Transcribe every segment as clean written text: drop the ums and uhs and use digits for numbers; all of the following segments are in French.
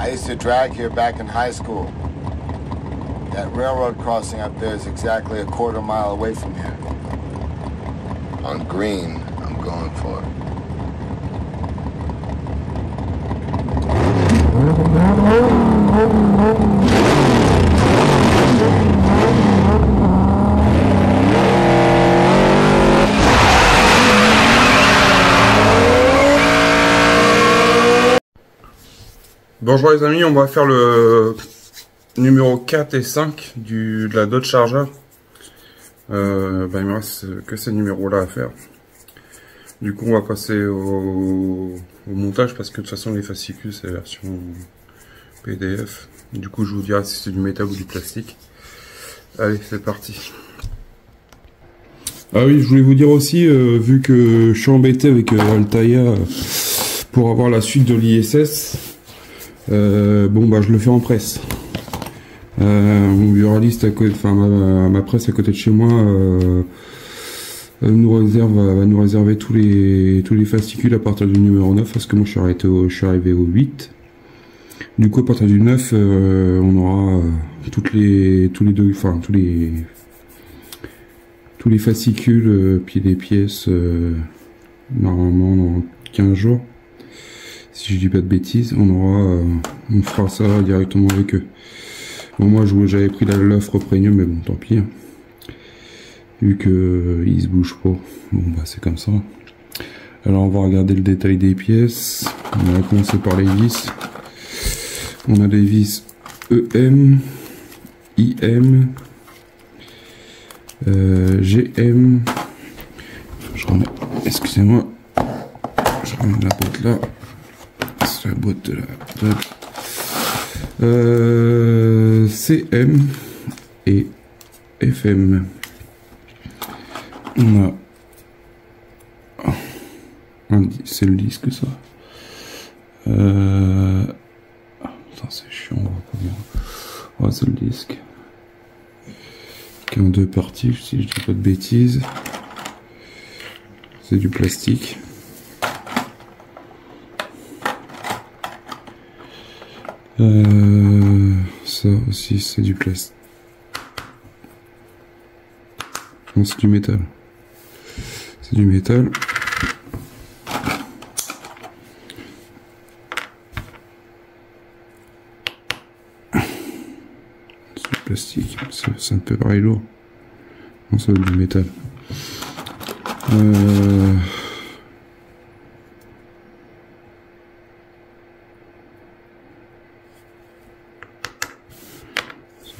I used to drag here back in high school. That railroad crossing up there is exactly a quarter-mile away from here. On green, I'm going for it. Bonjour les amis, on va faire le numéro 4 et 5 de la Dodge Charger. Il me reste que ces numéros là à faire. Du coup on va passer au montage parce que de toute façon les fascicules c'est la version PDF. Du coup je vous dirai si c'est du métal ou du plastique. Allez c'est parti. Ah oui, je voulais vous dire aussi, vu que je suis embêté avec Altaïa pour avoir la suite de l'ISS. Je le fais en presse. Mon buraliste à côté, ma presse à côté de chez moi va nous réserver tous les fascicules à partir du numéro 9 parce que moi je suis arrivé au 8. Du coup à partir du 9 on aura tous les fascicules puis les pièces normalement dans 15 jours. Si je dis pas de bêtises, on fera ça directement avec eux. Bon, moi j'avais pris l'offre premium, mais bon, tant pis. Hein. Vu que ils se bougent pas. Bon bah c'est comme ça. Alors on va regarder le détail des pièces. On va commencer par les vis. On a des vis EM, IM, GM. Je remets, excusez-moi, je remets la boîte là. C'est la boîte de la CM et FM. On a c'est le disque ça. Attends, c'est chiant, on voit pas bien. Ouais, c'est le disque. Qui est en deux parties, si je dis pas de bêtises. C'est du plastique. Ça aussi c'est du plastique. Non, c'est du métal. C'est du métal. C'est du plastique. Ça me peut paraître lourd. Non, c'est du métal.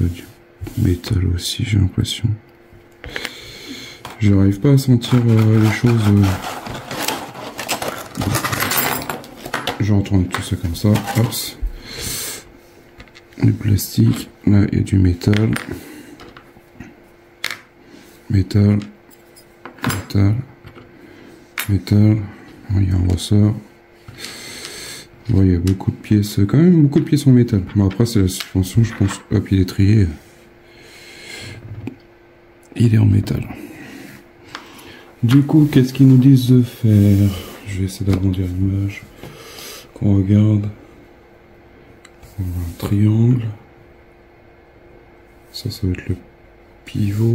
Du métal aussi, j'ai l'impression. J'arrive pas à sentir les choses. Je retourne tout ça comme ça. Hop. Du plastique. Là, il y a du métal. Métal. Métal. Métal. Il y a un ressort. Bon, il y a beaucoup de pièces, quand même beaucoup de pièces en métal. Bon, après, c'est la suspension, je pense. Hop, il est trié. Il est en métal. Du coup, qu'est-ce qu'ils nous disent de faire? Je vais essayer d'agrandir l'image. Qu'on regarde. On a un triangle. Ça va être le pivot.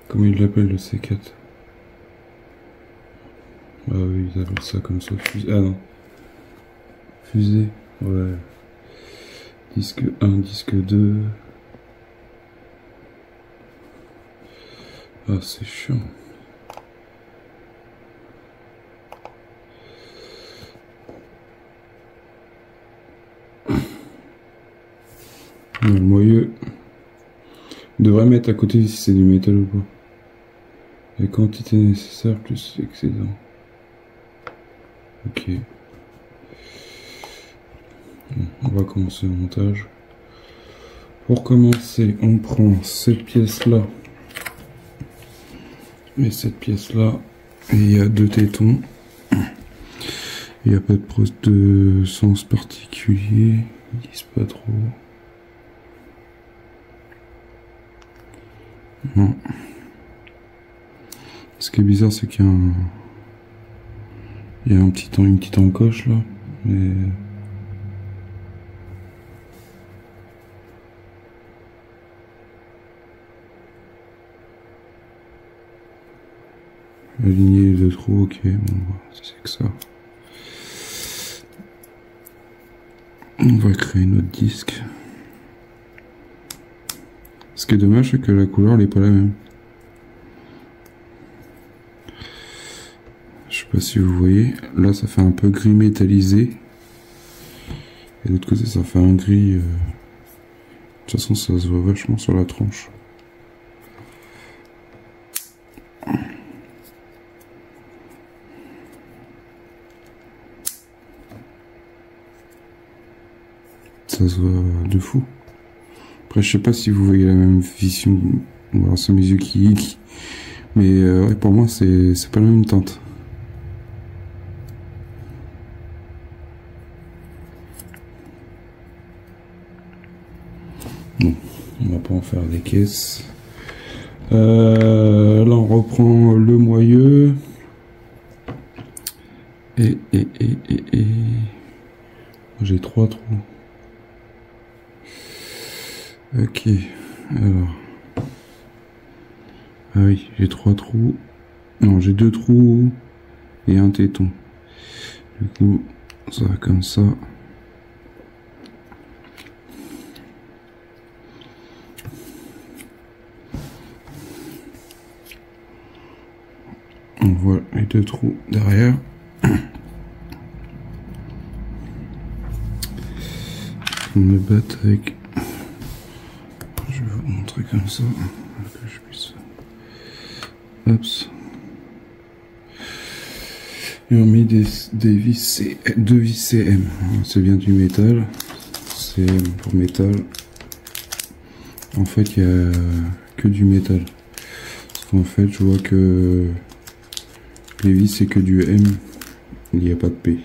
Comment ils l'appellent le C4? Ah oui, ils appellent ça comme ça, fusée. Ah non. Fusée, ouais. Disque 1, disque 2. Ah, c'est chiant. Le moyeu. On devrait mettre à côté si c'est du métal ou pas. La quantité nécessaire plus excédent. Ok. On va commencer le montage. Pour commencer, on prend cette pièce-là et cette pièce-là. Et il y a deux tétons. Il n'y a pas de sens particulier. Ils disent pas trop. Non. Ce qui est bizarre, c'est qu'il y a une petite encoche là, mais Aligner les deux trous, ok, bon, c'est que ça. On va créer notre disque. Ce qui est dommage, c'est que la couleur n'est pas la même. Je sais pas si vous voyez, là ça fait un peu gris métallisé. Et de l'autre côté ça fait un gris... De toute façon ça se voit vachement sur la tranche. Ça se voit de fou. Après je sais pas si vous voyez la même vision. Bon, c'est mes yeux qui... Mais ouais, pour moi c'est pas la même teinte. Bon, on va pas en faire des caisses. Là on reprend le moyeu. Et j'ai 3 trous. Ok, alors. Ah oui, j'ai 3 trous. Non, j'ai 2 trous et un téton. Du coup, ça va comme ça. On voit les 2 trous derrière. On me batte avec... Je vais vous montrer comme ça. Que je puisse... Hop. Et on met des vis, 2 vis CM. C'est bien du métal. CM pour métal. En fait, il n'y a que du métal. Parce qu'en fait, je vois que les vis, c'est que du M. Il n'y a pas de P.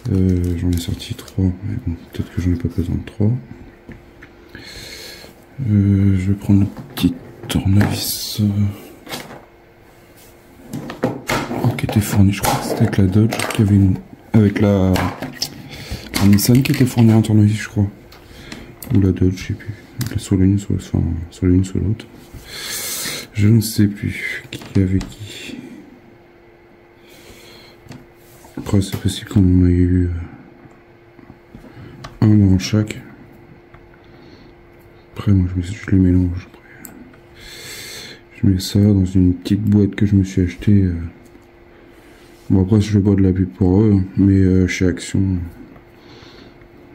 J'en ai sorti 3. Mais bon, peut-être que j'en ai pas besoin de 3. Je vais prendre le petit tournevis. Qui était fourni, je crois que c'était avec la Dodge, qui avait une... avec la Nissan qui était fournie un tournevis, je crois. Ou la Dodge, je sais plus. Soit l'une, soit l'une, soit l'autre. Je ne sais plus qui avait qui. Après, c'est possible qu'on en ait eu un dans chaque. Après, moi, je les mélange. Après. Je mets ça dans une petite boîte que je me suis acheté. Bon, après, je vais pas de la pub pour eux, mais chez Action,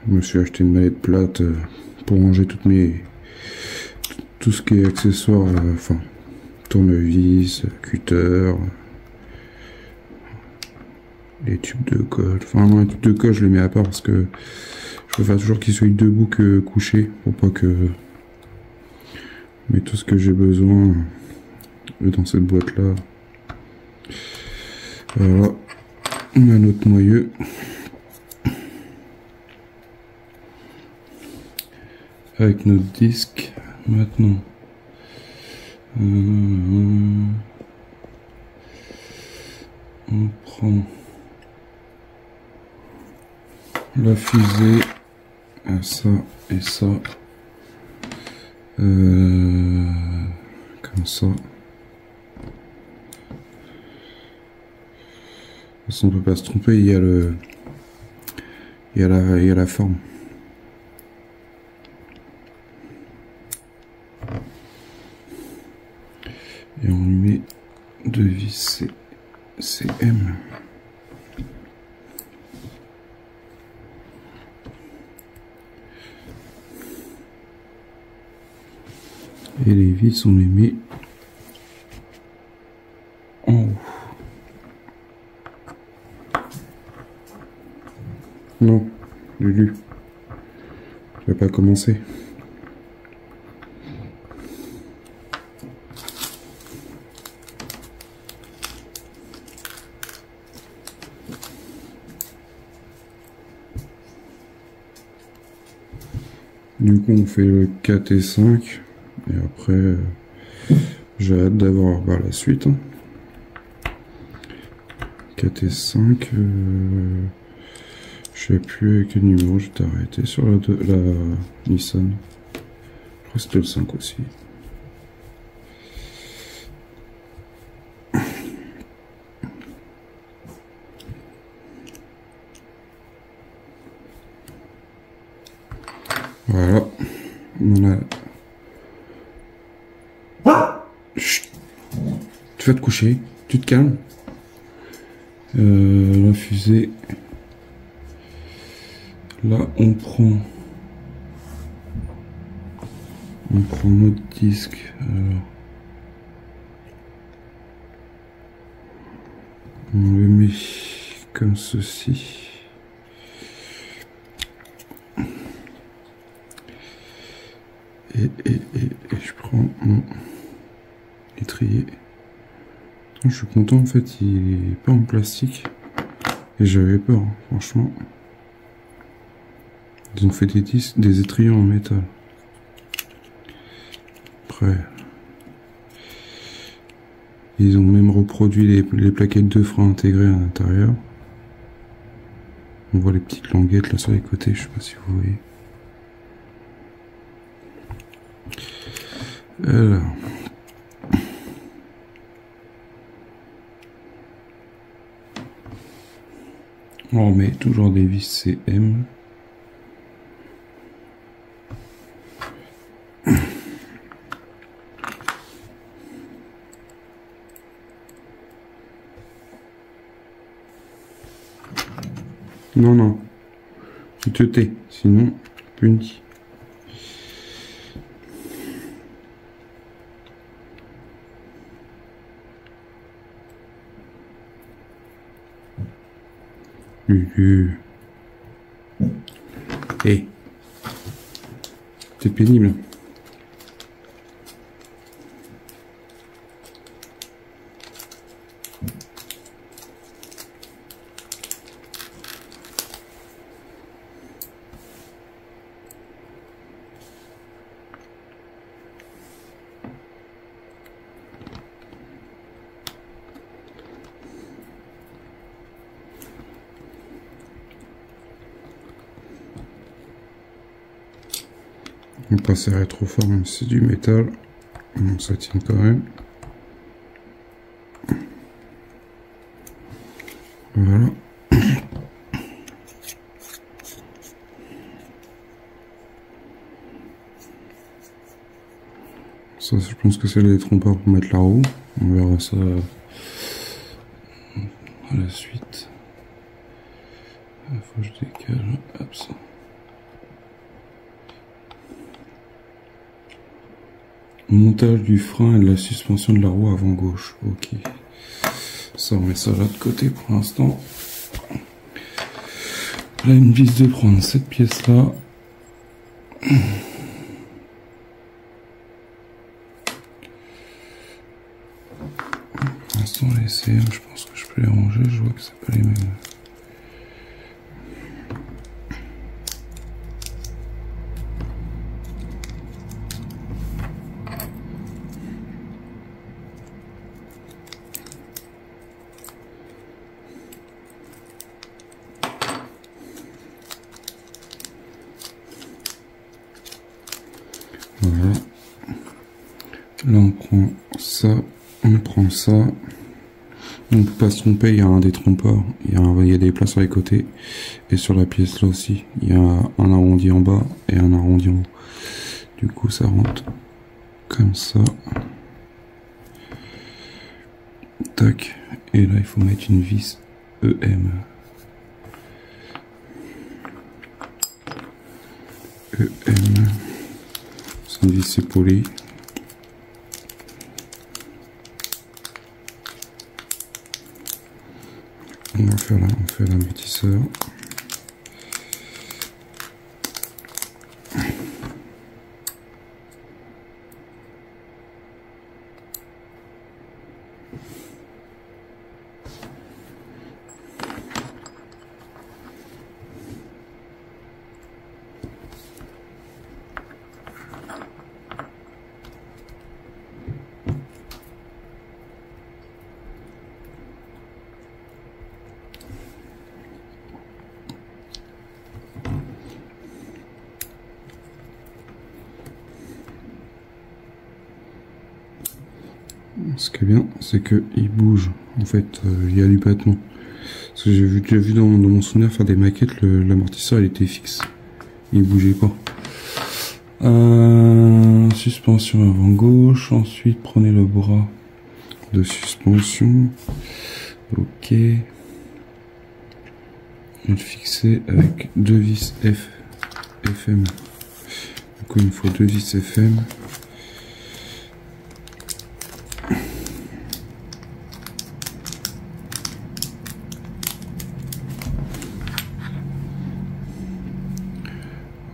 je me suis acheté une mallette plate pour ranger toutes mes... tout ce qui est accessoires, enfin, tournevis, cutter, les tubes de colle. Enfin, moi, les tubes de colle, je les mets à part parce que je préfère toujours qu'ils soient debout que couchés, pour pas que... Mais tout ce que j'ai besoin dans cette boîte-là... Voilà, on a notre moyeu. Avec notre disque, maintenant. On prend la fusée, ça et ça. Comme ça. On peut pas se tromper, il y a le, il y a la forme. Et on lui met 2 vis CM. Et les vis, on les met en haut. Non, Lulu, je vais pas commencer. Du coup, on fait le 4 et 5, et après, j'ai hâte d'avoir la suite. 4 et 5, je sais plus avec quel numéro j'étais arrêté sur la Nissan. Je crois que c'était le 5 aussi. Voilà. On a... Chut. Tu vas te coucher, tu te calmes. La fusée. Là, on prend notre disque. Alors, on le met comme ceci. Et je prends mon étrier. Je suis content, en fait, il est pas en plastique. Et j'avais peur, hein, franchement. Ils ont fait des étriers en métal. Après, ils ont même reproduit les plaquettes de frein intégrées à l'intérieur. On voit les petites languettes là sur les côtés, je sais pas si vous voyez. Alors. On remet toujours des vis CM. Non, non. Tu te tais, sinon, puni. Hey. C'est pénible. On pas serrer trop fort, même si c'est du métal. Bon, ça tient quand même. Voilà. Ça, je pense que c'est les trompeurs pour mettre la roue. On verra ça à la suite. Il faut que je décale. Hop, ça. Montage du frein et de la suspension de la roue avant gauche. Ok. Ça, on met ça là de côté pour l'instant. Là, il me vise de prendre cette pièce là. Pour l'instant, les CM, je pense que je peux les ranger. Je vois que c'est pas les mêmes. Voilà. Là, on prend ça, on prend ça. On ne peut pas se tromper, il y a un des trompeurs, il y a des plats sur les côtés. Et sur la pièce là aussi, il y a un arrondi en bas et un arrondi en haut. Du coup, ça rentre comme ça. Tac. Et là, il faut mettre une vis EM. EM. C'est une vis épaulée. On va faire l'amortisseur. Ce qui est bien, c'est que il bouge. En fait, il y a du battement. Parce que j'ai vu dans mon souvenir faire des maquettes, l'amortisseur il était fixe. Il bougeait pas. Suspension avant gauche, ensuite prenez le bras de suspension, ok, et le fixer avec deux vis FM. Du coup il me faut deux vis FM.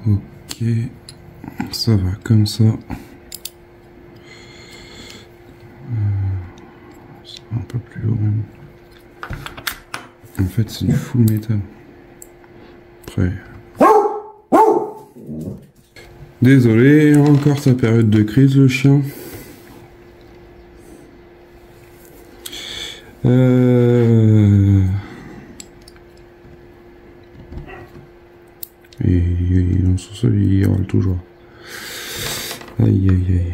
Ok, ça va comme ça. Ça va un peu plus haut même. En fait, c'est du full métal. Après. Désolé, encore sa période de crise, le chien. Et dans son sol, il râle toujours. Aïe aïe aïe.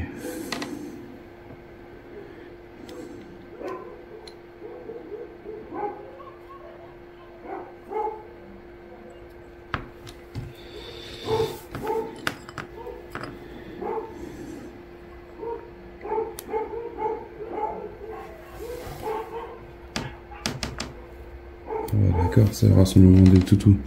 Ouais, d'accord, ça aura son moment des toutous.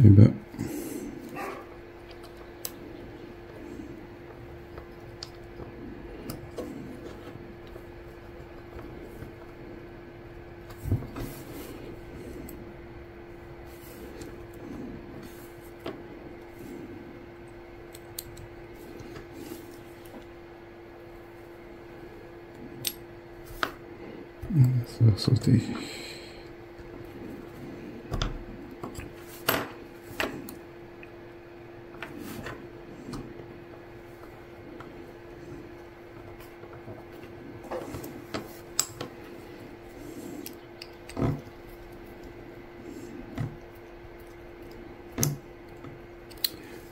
Et bah. Ça va sauter.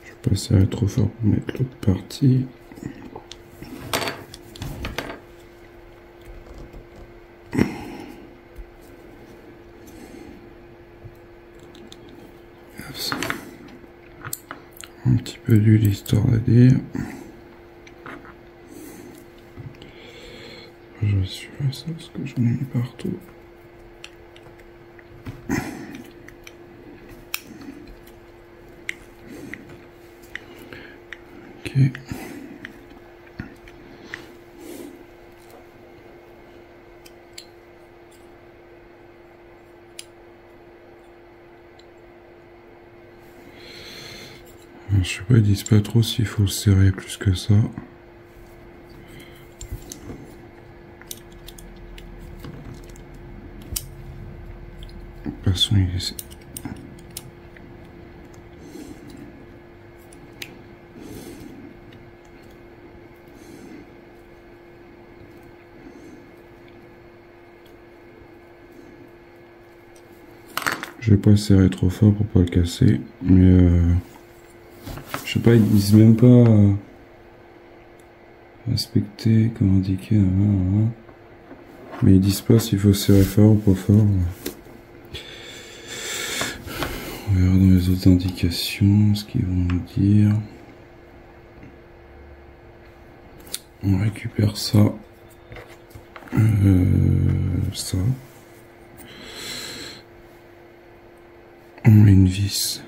Je vais pas serrer trop fort pour mettre l'autre partie. Un petit peu d'huile histoire de dire. Je suis ça parce que j'en ai mis partout. Ok. Je sais pas, ils disent pas trop s'il faut le serrer plus que ça. De toute façon, il est... Je vais pas le serrer trop fort pour pas le casser, mais je sais pas, ils disent même pas respecter, comme indiqué, mais ils disent pas s'il faut serrer fort ou pas fort. On verra dans les autres indications ce qu'ils vont nous dire. On récupère ça, ça. On met une vis.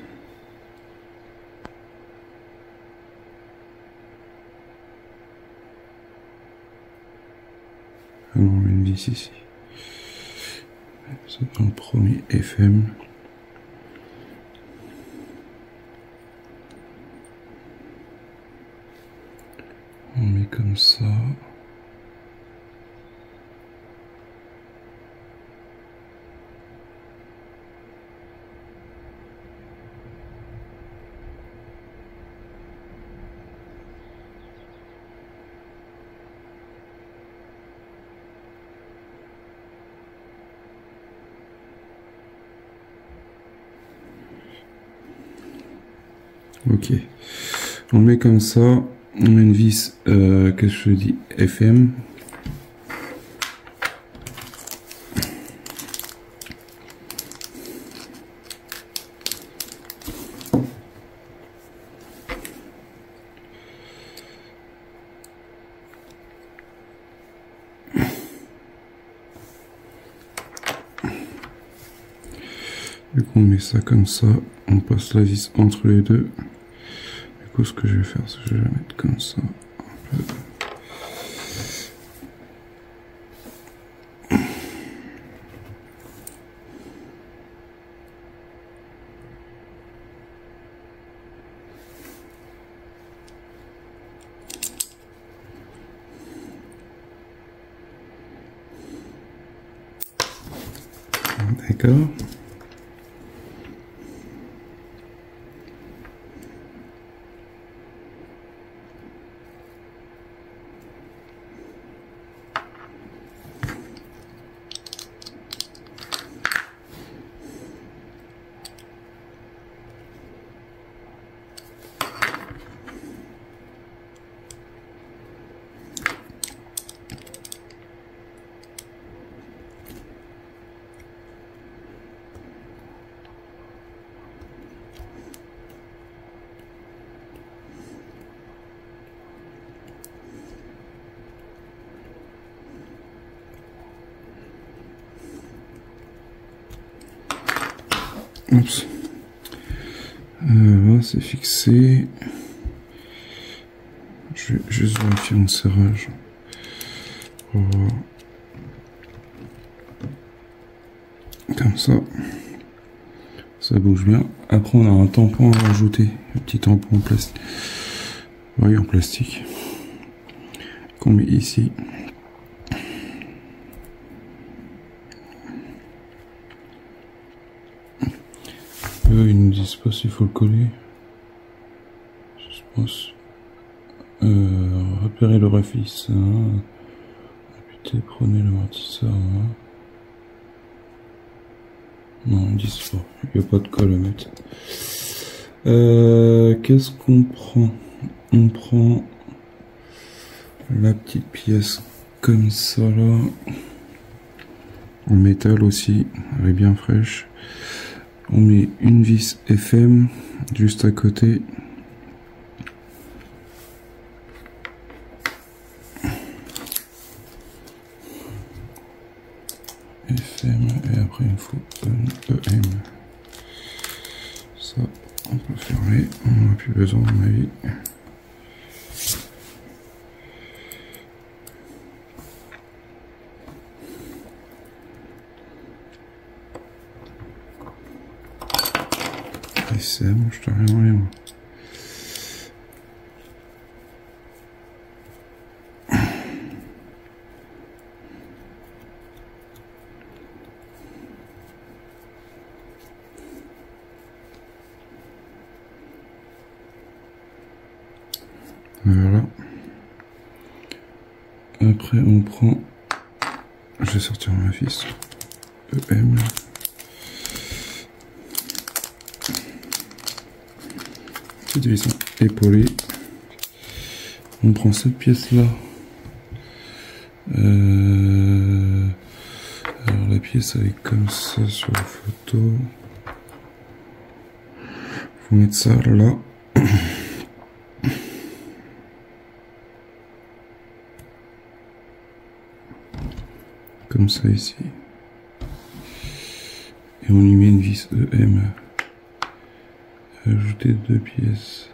Alors, on met une vis ici. C'est dans le premier FM. On met comme ça. Ok. On met comme ça. On met une vis, qu'est-ce que je dis, FM. Du coup, on met ça comme ça. On passe la vis entre les deux. Du coup, ce que je vais faire, c'est que je vais la mettre comme ça. Un peu. D'accord. Oups. Là, c'est fixé. Je vais juste vérifier mon serrage. Pour voir. Comme ça. Ça bouge bien. Après, on a un tampon à rajouter. Un petit tampon en plastique. Oui, en plastique. Qu'on met ici. Ils nous disent pas s'il faut le coller. Je pense. Repérez l'orifice. Répétez, prenez l'amortisseur. Non, ils disent pas. Il n'y a pas de colle à mettre. Qu'est-ce qu'on prend? On prend la petite pièce comme ça là. En métal aussi. Elle est bien fraîche. On met une vis FM juste à côté. FM et après il faut un EM. Ça, on peut fermer. On n'en a plus besoin à mon avis. SM, je te rien dans les mains. Voilà. Après on prend, je vais sortir ma vis EM. Petite vis épaulée. On prend cette pièce là. Alors la pièce elle est comme ça sur la photo. Faut mettre ça là. Comme ça ici. Et on y met une vis EM. Ajouter 2 pièces.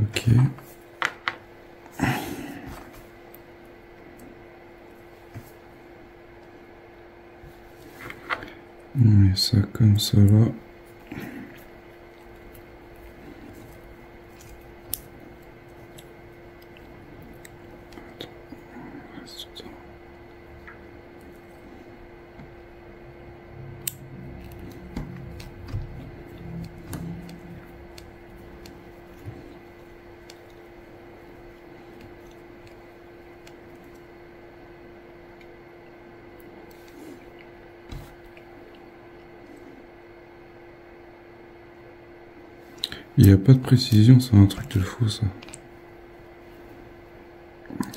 Ok. On met ça comme ça là. Il n'y a pas de précision, c'est un truc de fou ça.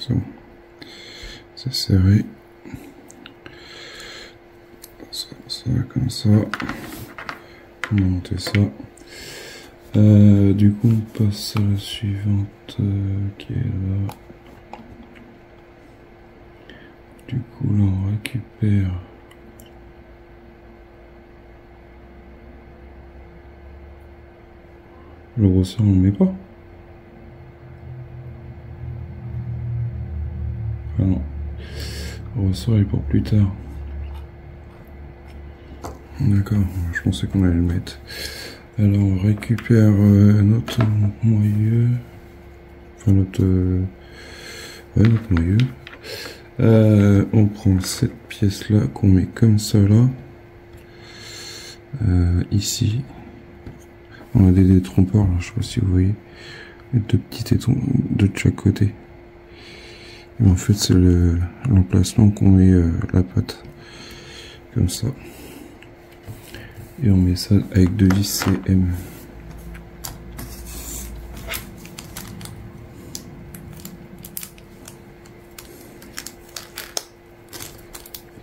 C'est bon. C'est serré. Ça comme ça. On va monter ça. Du coup, on passe à la suivante qui est là. Du coup, là, on récupère. Le ressort, on le met pas. Ah non. Le ressort, il est pour plus tard. D'accord, je pensais qu'on allait le mettre. Alors, on récupère notre moyeu. Enfin, notre moyeu. On prend cette pièce là qu'on met comme ça là. Ici. On a des détrompeurs là, je sais pas si vous voyez. Les deux petits tétons de chaque côté. Et en fait, c'est l'emplacement qu'on met la pâte. Comme ça. Et on met ça avec deux vis CM.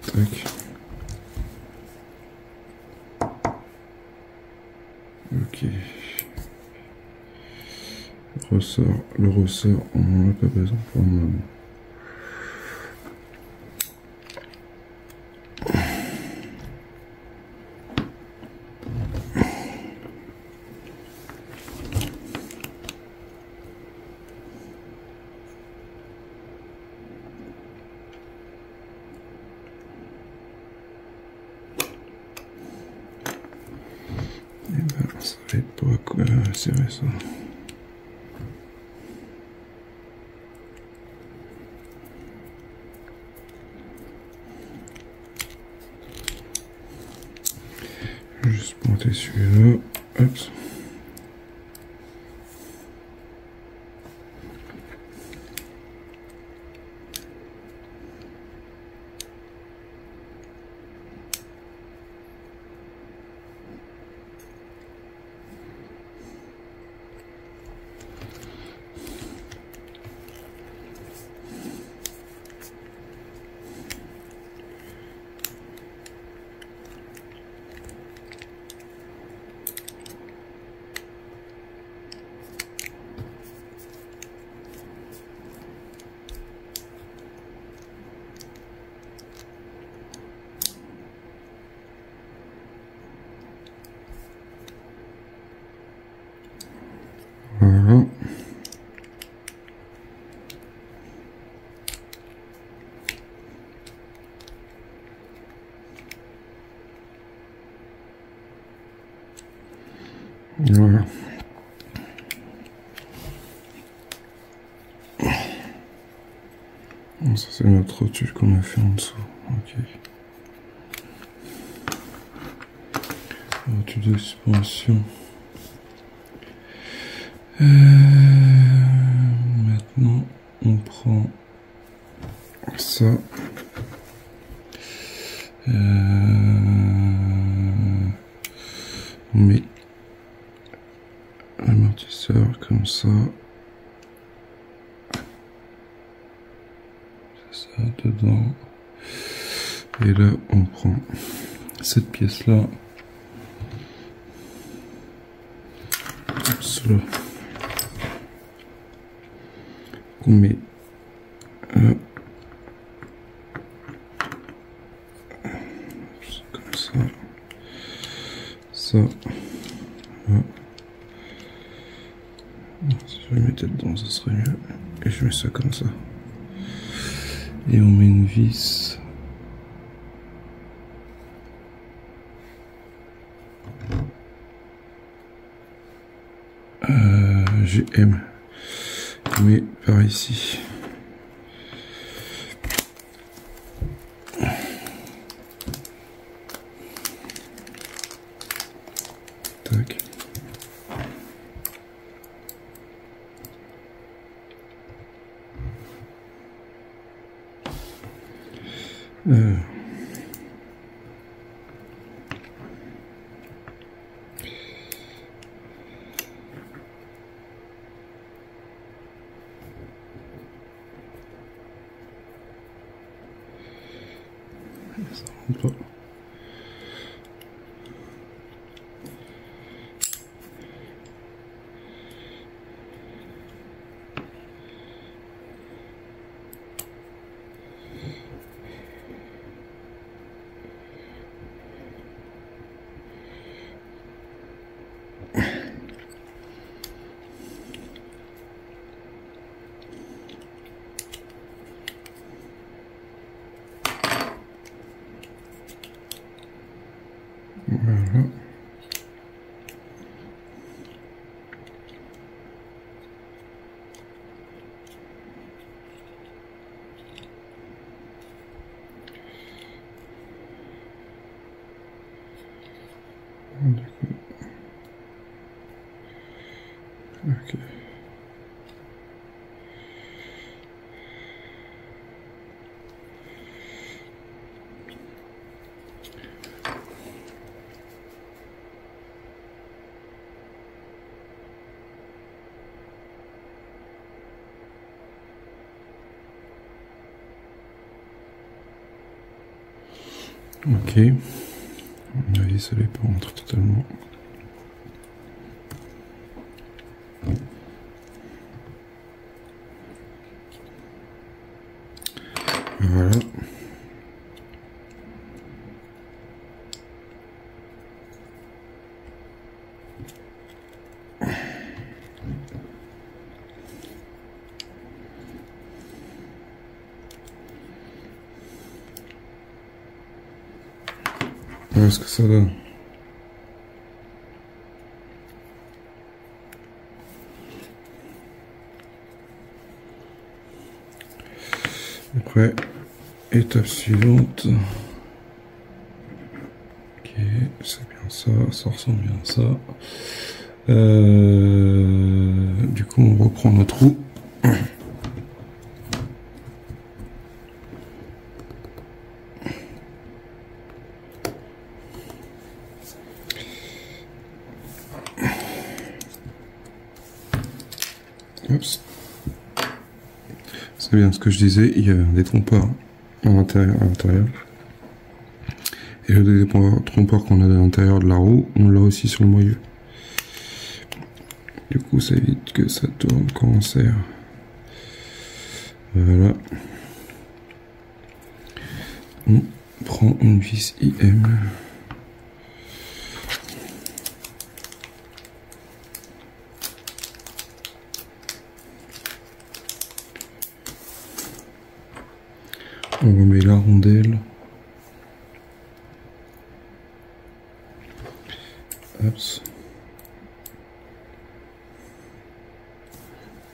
Tac. Ok. Le ressort, on n'en a pas besoin pour le moment. Et ben, ça va être pas quoi serrer ça. Juste pointer celui-là. Hop. Voilà. Voilà. Bon, ça c'est notre rotule qu'on a fait en dessous. Ok. Rotule de suspension. Maintenant, on prend ça. On met l'amortisseur comme ça. C'est ça dedans. Et là, on prend cette pièce-là. Cela. On met comme ça, ça, là. Si je le mettais dedans, ça serait mieux. Et je mets ça comme ça. Et on met une vis. GM. Mais par ici. Tac. pas. Voilà. Du coup. Ok. Ok. On a isolé pour rentrer totalement. Voilà. Voilà ce que ça donne. Après, étape suivante. Ok, c'est bien ça, ça ressemble bien à ça. Du coup, on reprend notre roue. Oups. C'est bien ce que je disais, il y a des trompeurs à l'intérieur. Et le trompeur qu'on a à l'intérieur de la roue, on l'a aussi sur le moyeu. Du coup, ça évite que ça tourne quand on serre. Voilà. On prend une vis IM. On remet la rondelle. Hop.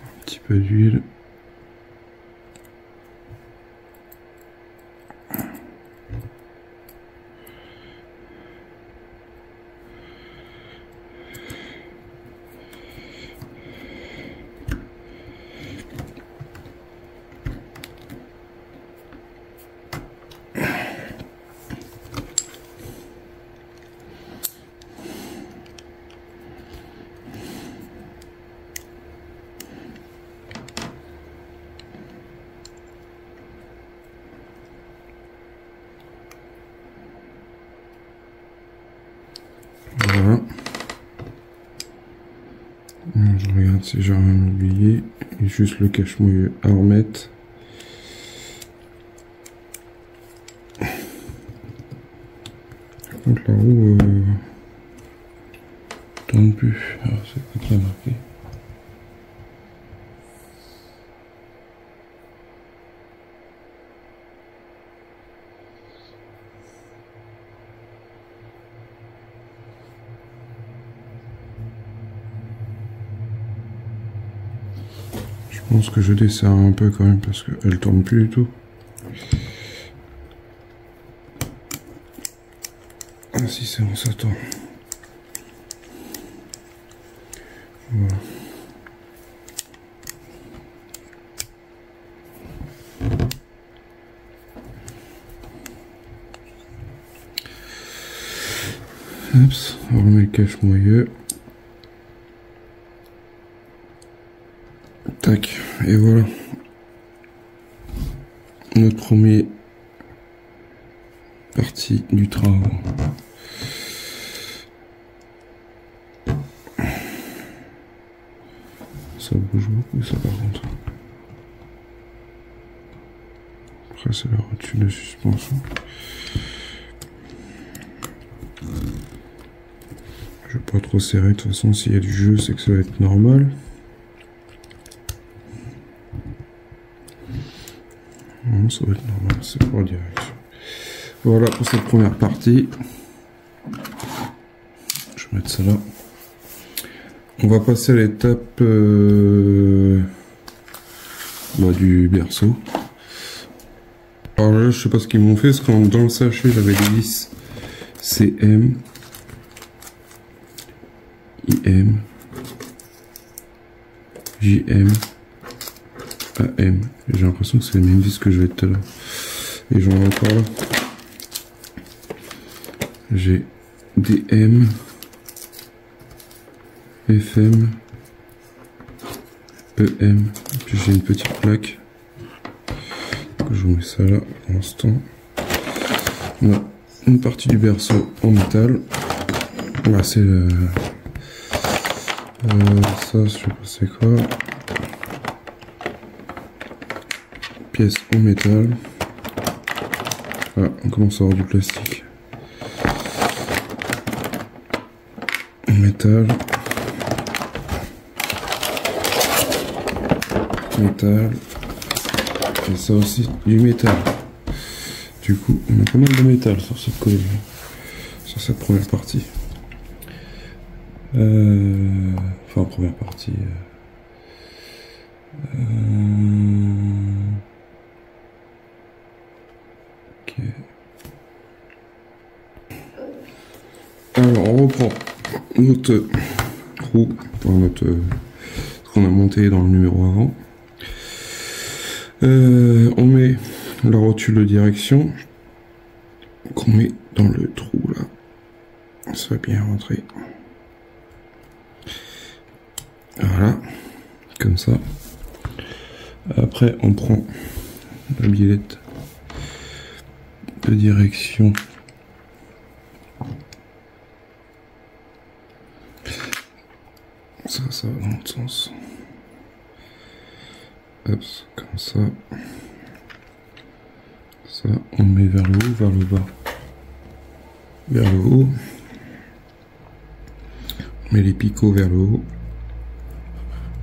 Un petit peu d'huile. Voilà. Je regarde si j'ai rien oublié. Et juste le cache-moyeu à remettre. Donc la roue tourne plus. Alors c'est pas très marqué. Je pense que je desserre un peu quand même parce qu'elle tourne plus du tout. Ah si c'est bon, ça tourne. Voilà. Hop, on remet le cache-moyeu. Tac, et voilà. Notre premier partie du travail. Ça bouge beaucoup ça par contre. Après c'est la rotule de suspension. Je vais pas trop serrer, de toute façon s'il y a du jeu c'est que ça va être normal. Non, ça va être normal, c'est pour la direction. Voilà pour cette première partie. Je vais mettre ça là. On va passer à l'étape du berceau. Alors là, je sais pas ce qu'ils m'ont fait, parce que dans le sachet, j'avais des vis CM, IM, JM, AM. J'ai l'impression que c'est les mêmes vis que j'avais tout à l'heure. Et j'en ai encore là. J'ai DM, FM, EM, puis j'ai une petite plaque. Je vous mets ça là pour l'instant. On a une partie du berceau en métal. Là c'est ça, je sais pas c'est quoi. Pièce en métal. Voilà, on commence à avoir du plastique. En métal. Métal. Et ça aussi du métal. Du coup, on a pas mal de métal sur cette colline, sur cette première partie. Enfin, première partie. Ok. Alors, on reprend notre roue, enfin notre ce qu'on a monté dans le numéro avant. On met la rotule de direction qu'on met dans le trou là. Ça va bien rentrer. Voilà, comme ça. Après, on prend la biellette de direction. Ça va dans l'autre sens. Hop, comme ça. Ça, on met vers le haut, vers le bas. Vers le haut. On met les picots vers le haut.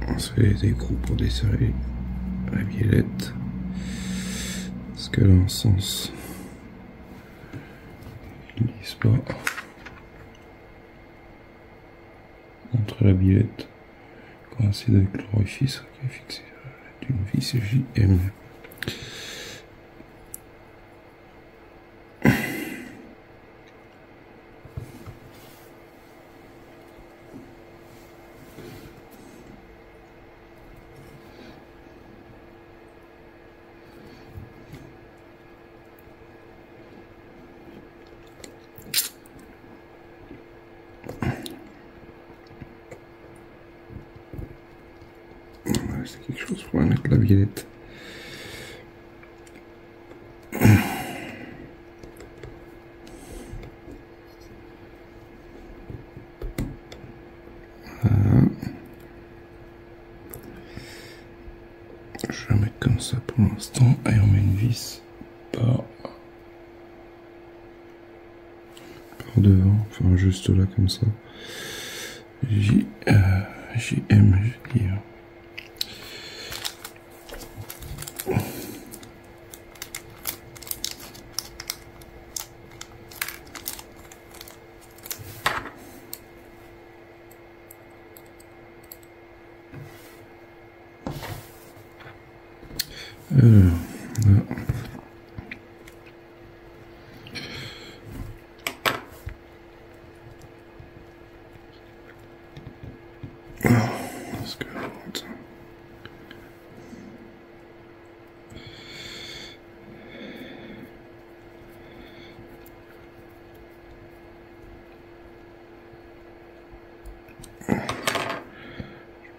On se fait des écrous pour desserrer la biellette. Parce qu'elle a un sens. Ils ne disent pas. Entre la biellette coïncide avec l'orifice qui est fixé d'une vis JM. C'est quelque chose pour mettre la biellette. Voilà. Je vais mettre comme ça pour l'instant et on met une vis par devant, enfin juste là comme ça. JM, je dis. Là. Parce que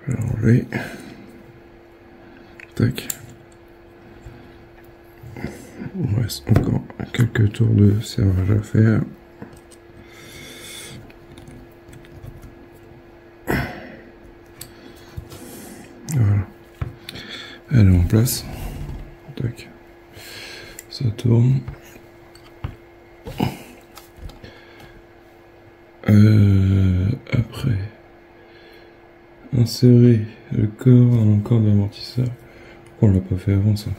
je vais l'enlever. Tac. Ouais, reste encore quelques tours de serrage à faire. Voilà. Elle est en place. Tac. Ça tourne. Après, insérer le corps dans le corps de l'amortisseur. On l'a pas fait avant ça.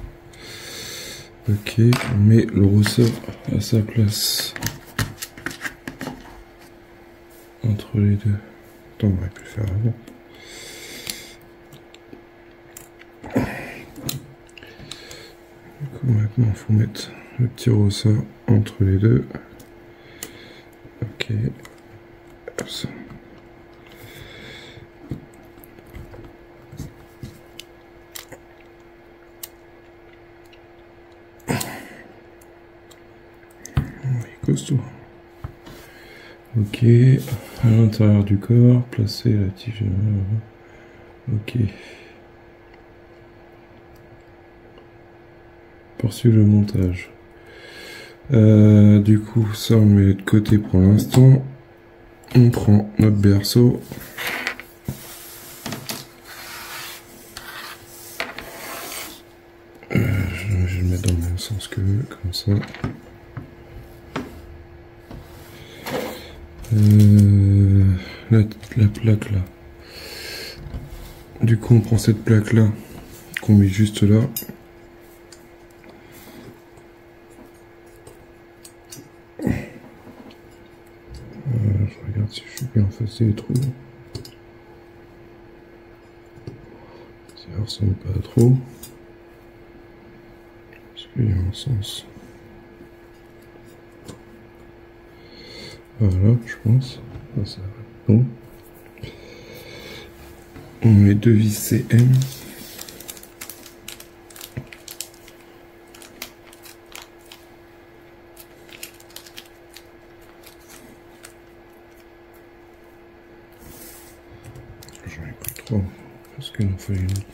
Ok, on met le ressort à sa place entre les deux. Attends, on aurait pu le faire avant. Du coup, maintenant, il faut mettre le petit ressort entre les deux. Ok. Comme ça. Costaud. Ok, à l'intérieur du corps, placer la tige. Ok. Poursuivre le montage. Du coup, ça on met de côté pour l'instant. On prend notre berceau. Je vais le mettre dans le même sens que eux, comme ça. La plaque là. Du coup, on prend cette plaque là qu'on met juste là. Je regarde si je suis bien effacé les trous. Ça ressemble pas trop. Parce qu'il y a un sens. Voilà, je pense. Ça va être bon. On met 2 vis CM. J'en ai pris 3 parce qu'il en fallait une autre.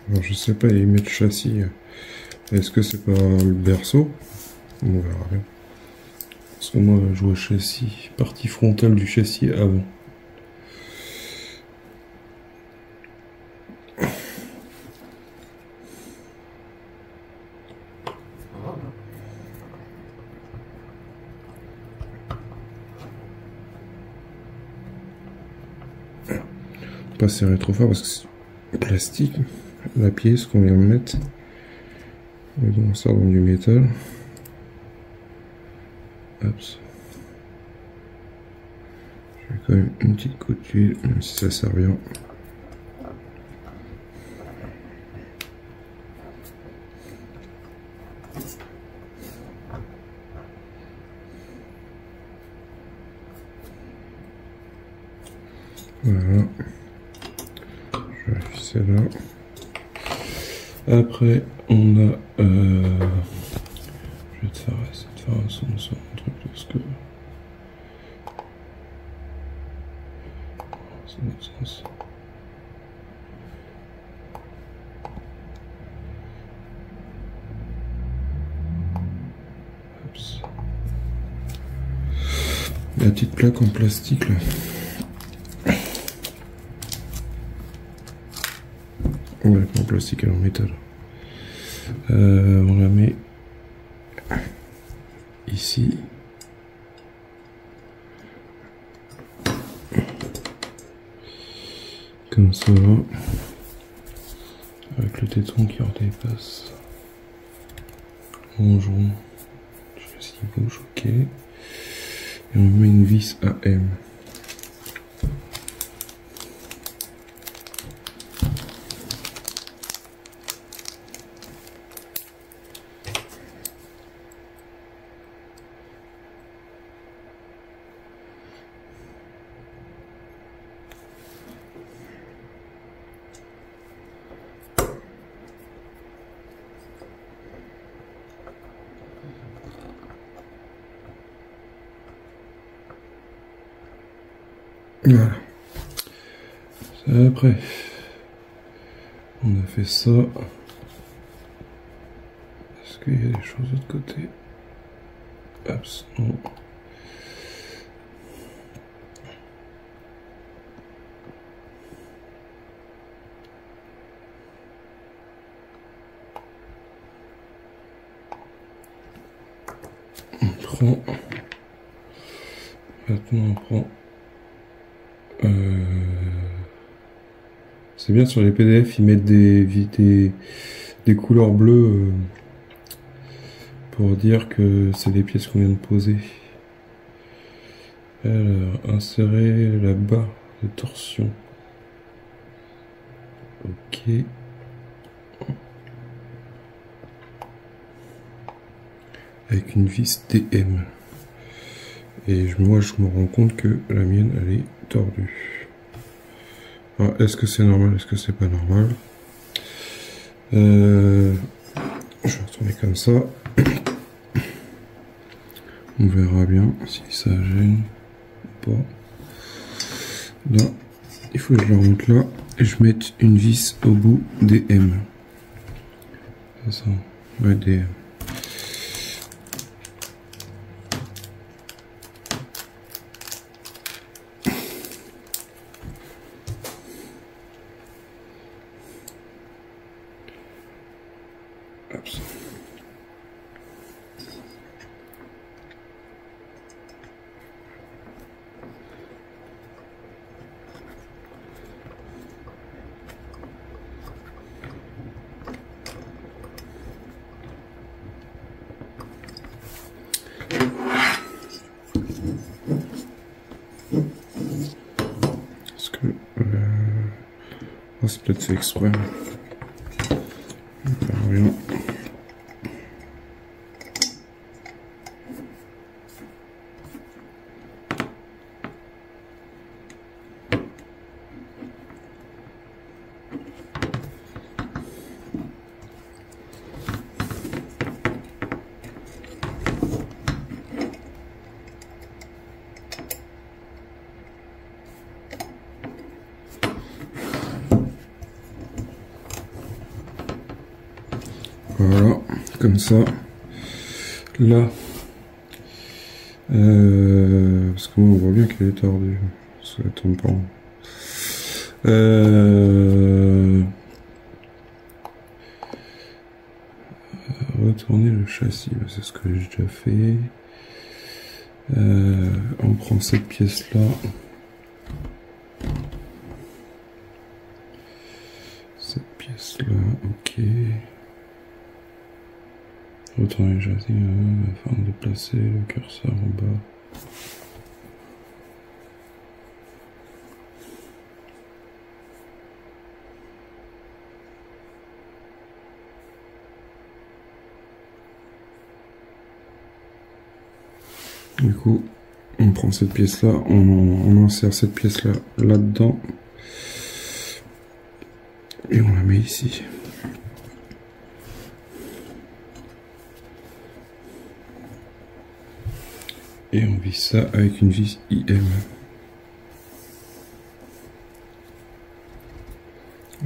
Alors je sais pas, ils mettent châssis. Est-ce que c'est pas le berceau? On verra bien. Parce que moi je vois châssis, partie frontale du châssis avant. Pas serrer trop fort parce que c'est plastique, la pièce qu'on vient de mettre. Et donc on sort dans du métal. Hop. Je vais quand même une petite goutte d'huile, même si ça sert bien. Voilà. Je vérifie celle-là. Après, on a... je vais te faire essayer de faire un son sur un truc parce que... C'est dans l'autre sens. Oups. La petite plaque en plastique là. Ouais, pas en plastique, elle est en métal. On la met ici. Comme ça. Avec le téton qui en dépasse. En jaune. Je sais s'il bouge, ok. Et on met une vis AM. Voilà. Ça, Après, on a fait ça. Est-ce qu'il y a des choses de l'autre côté? Hop, non. On prend. Maintenant on prend. C'est bien sur les PDF, ils mettent des couleurs bleues pour dire que c'est des pièces qu'on vient de poser. Alors, insérer la barre de torsion. Ok. Avec une vis DM. Et moi je me rends compte que la mienne elle est tordue. Alors est-ce que c'est normal, est-ce que c'est pas normal? Je vais retourner comme ça. On verra bien si ça gêne ou pas. Là, il faut que je la remonte là et je mette une vis au bout des M. C'est ça, ouais, des M. Parce que c'est peut-être fait exprès. On verra bien. Voilà, comme ça. Là, parce que moi on voit bien qu'elle est tordue. Ça tombe pas. Retourner le châssis, c'est ce que j'ai déjà fait. On prend cette pièce là. Cette pièce là, ok. Retourner le châssis afin de placer le curseur en bas. Du coup, on prend cette pièce là, on insère cette pièce là là-dedans et on la met ici. Et on visse ça avec une vis IM.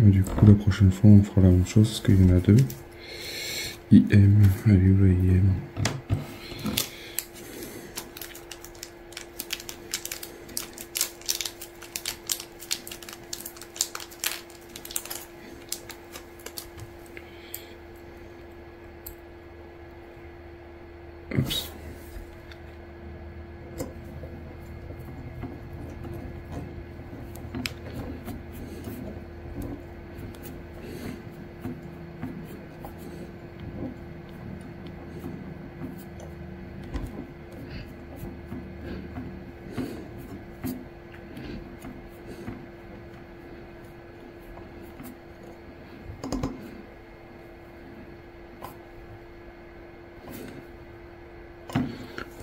Et du coup, la prochaine fois, on fera la même chose parce qu'il y en a deux. IM, allez où la IM? Oups.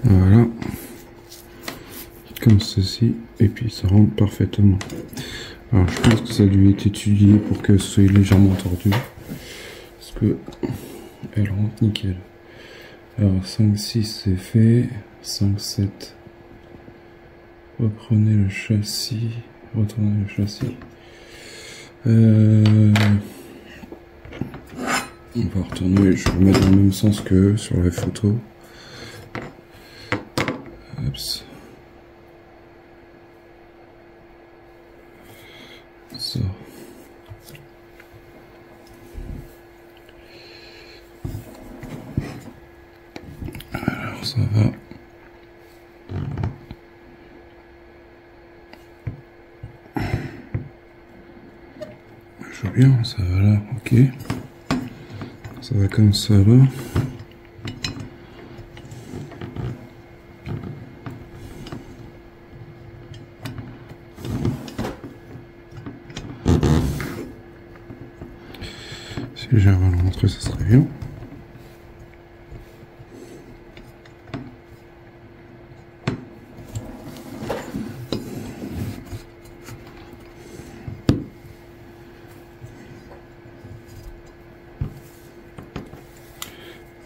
Voilà, comme ceci, et puis ça rentre parfaitement. Alors je pense que ça a dû être étudié pour que ce soit légèrement tordu, parce que elle rentre nickel. Alors 5-6 c'est fait, 5-7, reprenez le châssis, retournez le châssis, On va retourner, je vais remettre dans le même sens que sur la photo. Oups. Ça. Alors ça va. Je vois bien, ça va là, ok. Ça va comme ça là. Si j'arrive à le montrer, ça serait bien.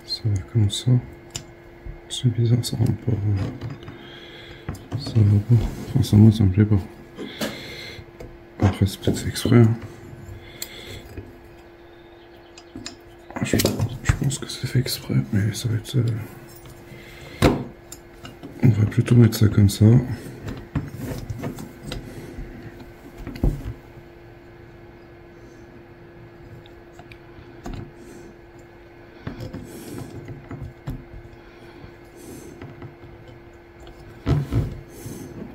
Ça va comme ça. C'est bizarre, ça rentre pas. Ça va pas. Enfin, ça, moi, ça me plaît pas. Après, c'est peut-être fait exprès. Hein. Je pense que c'est fait exprès, mais ça va être... On va plutôt mettre ça comme ça.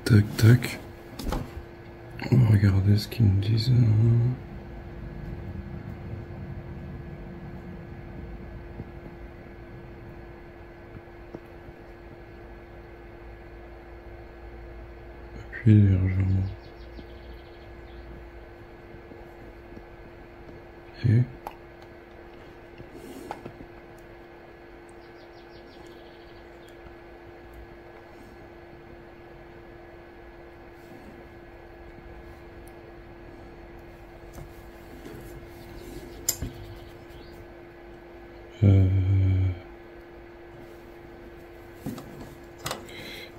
Tac, tac. On va regarder ce qu'ils nous disent. Appuyez légèrement. Ok.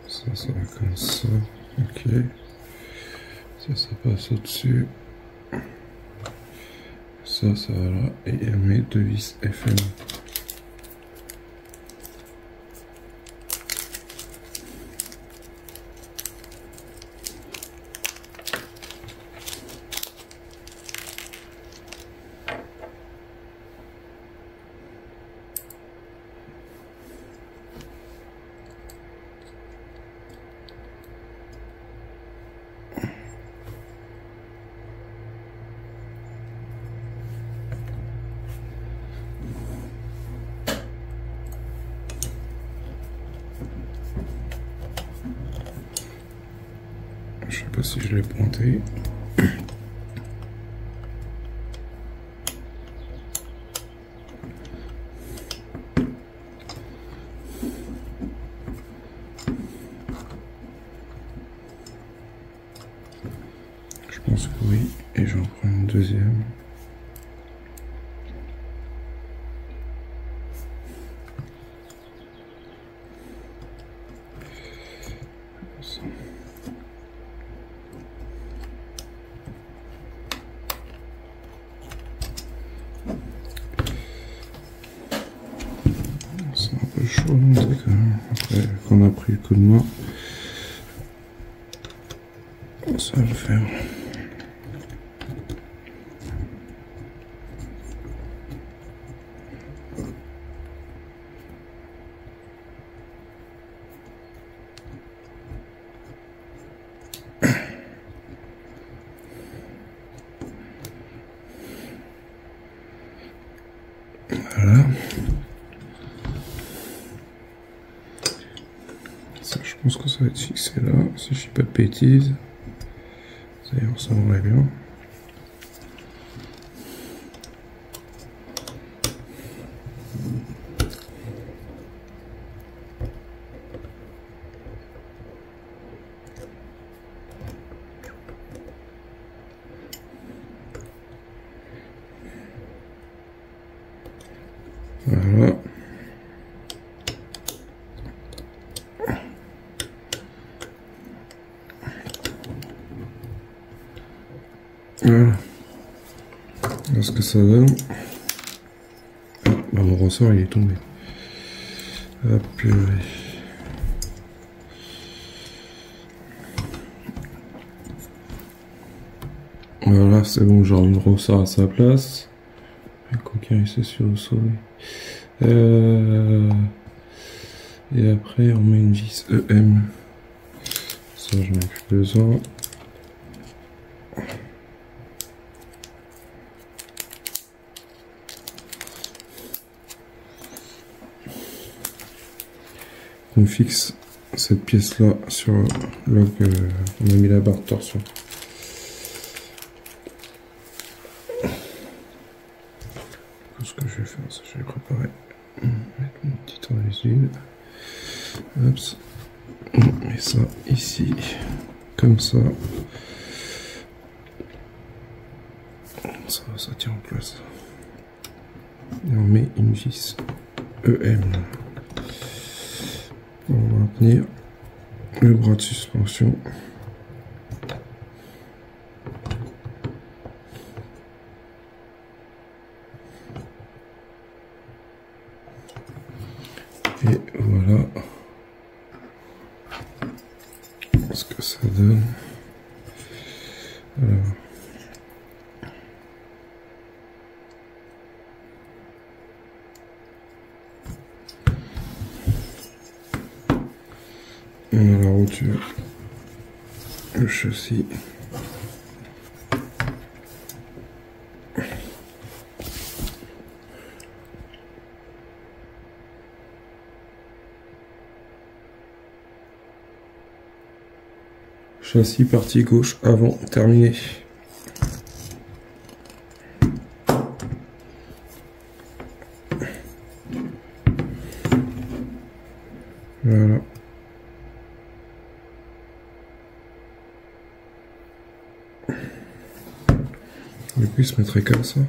Ça va comme ça, ok. Ça passe au-dessus. Ça va là, et elle met 2 vis FM. Je sais pas si je l'ai pointé. Je pense que oui, et j'en prends une deuxième. C'est un peu chaud à monter quand même. Après qu'on a pris le coup de main, ça va le faire. Voilà. Ça, je pense que ça va être fixé là, si je dis pas de bêtises. D'ailleurs, ça m'aurait bien. Voilà. ça donne. Ah, bah mon ressort il est tombé. Hop, voilà, c'est bon, j'ai remis le ressort à sa place. Le coquin il s'est sauvé. Et après on met une vis EM. Ça je n'ai plus besoin. On fixe cette pièce là sur là que on a mis la barre de torsion. Ce que je vais faire, c'est que je vais préparer. Mettre mon petit adhésif. Hop. On met ça ici, comme ça. Ça tient en place. Et on met une vis EM. On va tenir le bras de suspension. Et voilà ce que ça donne. Alors. On a la roture, le châssis. Châssis partie gauche avant terminé. Voilà. Du coup, il se mettrait comme ça.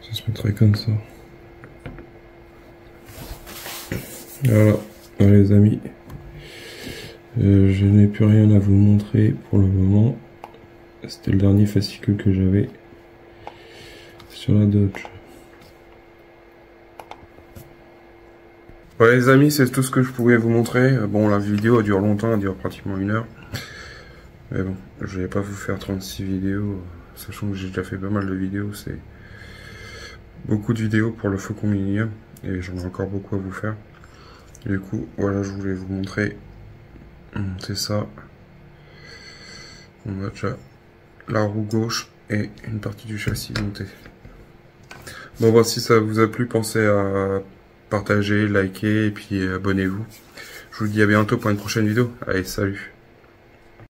Ça se mettrait comme ça. Voilà. Alors, les amis, je n'ai plus rien à vous montrer pour le moment. C'était le dernier fascicule que j'avais sur la Dodge. Ouais les amis, c'est tout ce que je pouvais vous montrer. Bon, la vidéo dure longtemps, elle dure pratiquement 1 heure. Mais bon, je vais pas vous faire 36 vidéos, sachant que j'ai déjà fait pas mal de vidéos. C'est beaucoup de vidéos pour le Faucon Millenium, et j'en ai encore beaucoup à vous faire. Du coup, voilà, je voulais vous montrer. C'est ça. On a déjà la roue gauche et une partie du châssis montée. Bon, bah, si ça vous a plu, pensez à partager, liker et puis abonnez-vous. Je vous dis à bientôt pour une prochaine vidéo. Allez, salut!